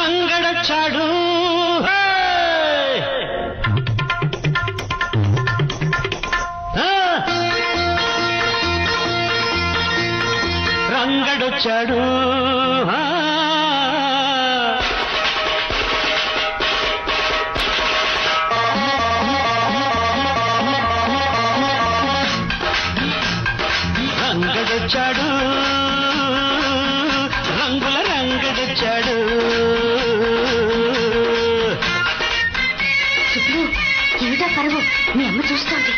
రంగడొచ్చాడు రంగడొచ్చాడు రంగడొచ్చాడు రంగుల రంగడొచ్చాడు సుబ్బు ఏమిటా పరువు మీ అమ్మ చూస్తోంది.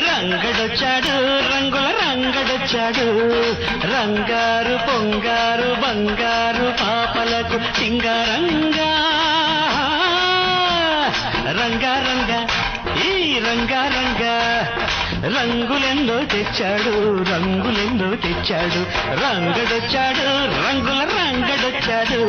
రంగడొచ్చాడు రంగుల రంగడొచ్చాడు రంగారు పొంగారు బంగారు పాపలకు సింగారంగా రంగారంగా ఈ రంగారంగా రంగులెందో తెచ్చాడు రంగులెందో తెచ్చాడు రంగడొచ్చాడు రంగుల రంగడొచ్చాడు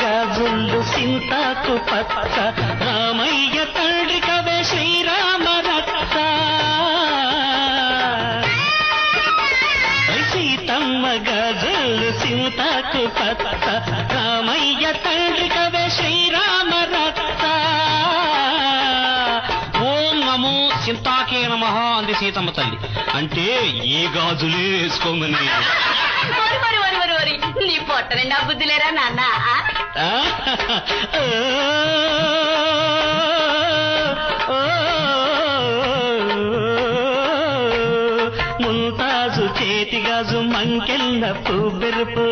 గాజుళ్ళు సింతాకు పచ్చ రామయ్య తండ్రి కవే శ్రీరామ రక్ష సీతమ్మ గాజుళ్ళు సింతాకు పచ్చ రామయ్య తండ్రి కవే శ్రీరామ రక్ష ఓం నమో సింతాకే నమః అంది సీతమ్మ తల్లి. అంటే ఏ గాజులే వేసుకోమని. నీ పొట్ట నిండా బుద్ధిలేరా నాన్న. ముంతాజు చేతి గాజు మంకెళ్ళ పువ్వెరుపు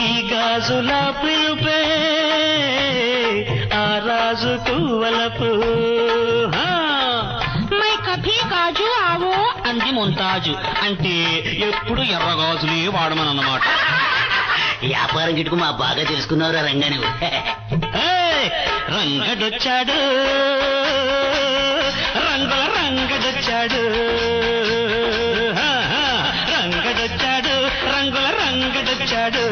ఈ గాజుల పిలుపే ఆ రాజు కువలపు గాజు ఆవో అంది ముంతాజు. అంటే ఎప్పుడు ఎర్రగాజులే వాడమనమాట. వ్యాపారం గిట్టుకు మా బాగా తెలుసుకున్నావురా రంగా నువ్వు. రంగడొచ్చాడు రంగుల రంగడొచ్చాడు రంగడొచ్చాడు రంగుల రంగడొచ్చాడు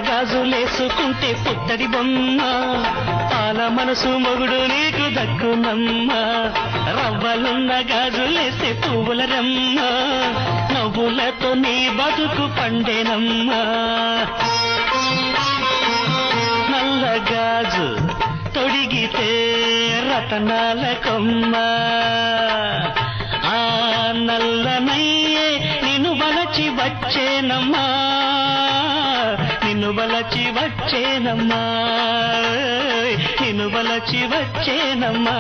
గాజులేసుకుంటే పుత్తడి బొమ్మ పాల మనసు మొగుడు నీకు దక్కునమ్మ రవ్వలున్న గాజులేసే పువ్వుల రమ్మ నవ్వులతో నీ బతుకు పండేనమ్మ నల్ల గాజు తొడిగితే రతనాల కొమ్మ ఆ నల్లనయ్యే నిన్ను వలచి వచ్చేనమ్మా నిన్ను వలచి వచ్చేనమ్మా నిన్ను వలచి వచ్చేనమ్మా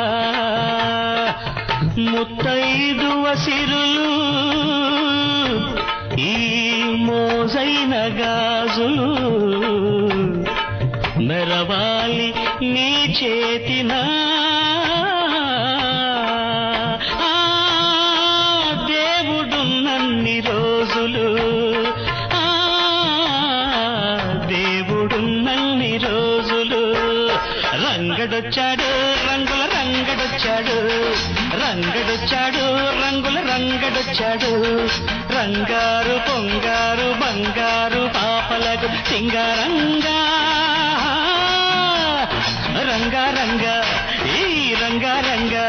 ముత్తైదువ సిరులు ఈ మోజైన గాజులు మెరవాలి నీ చేతిన దేవుడున్నన్ని రోజులు దేవుడున్నన్ని రోజులు రంగడొచ్చాడు రంగుల రంగడొచ్చాడు రంగడొచ్చాడు రంగుల రంగడొచ్చాడు రంగారు పొంగారు బంగారు పాపలకు సింగారంగా రంగారంగా ఈ రంగారంగా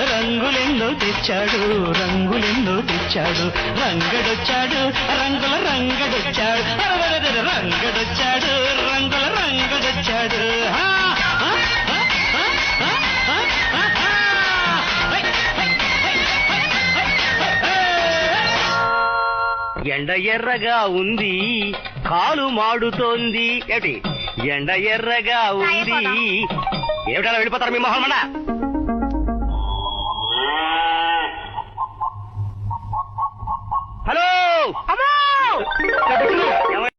రంగులెందో తెచ్చాడు రంగులెందో తెచ్చాడు రంగడొచ్చాడు రంగుల రంగడొచ్చాడు అరవరదర రంగడొచ్చాడు రంగుల రంగడొచ్చాడు హా, హా, హా, హా, హా, హా, హా, హా. High, high, high, high, high, high, high. ఎండ ఎర్రగా ఉంది కాలు మాడుతోంది ఏమిటి ఎండ ఎర్రగా ఉంది ఏమిటలా వెళ్ళిపోతారు మీ మొహం మన హలో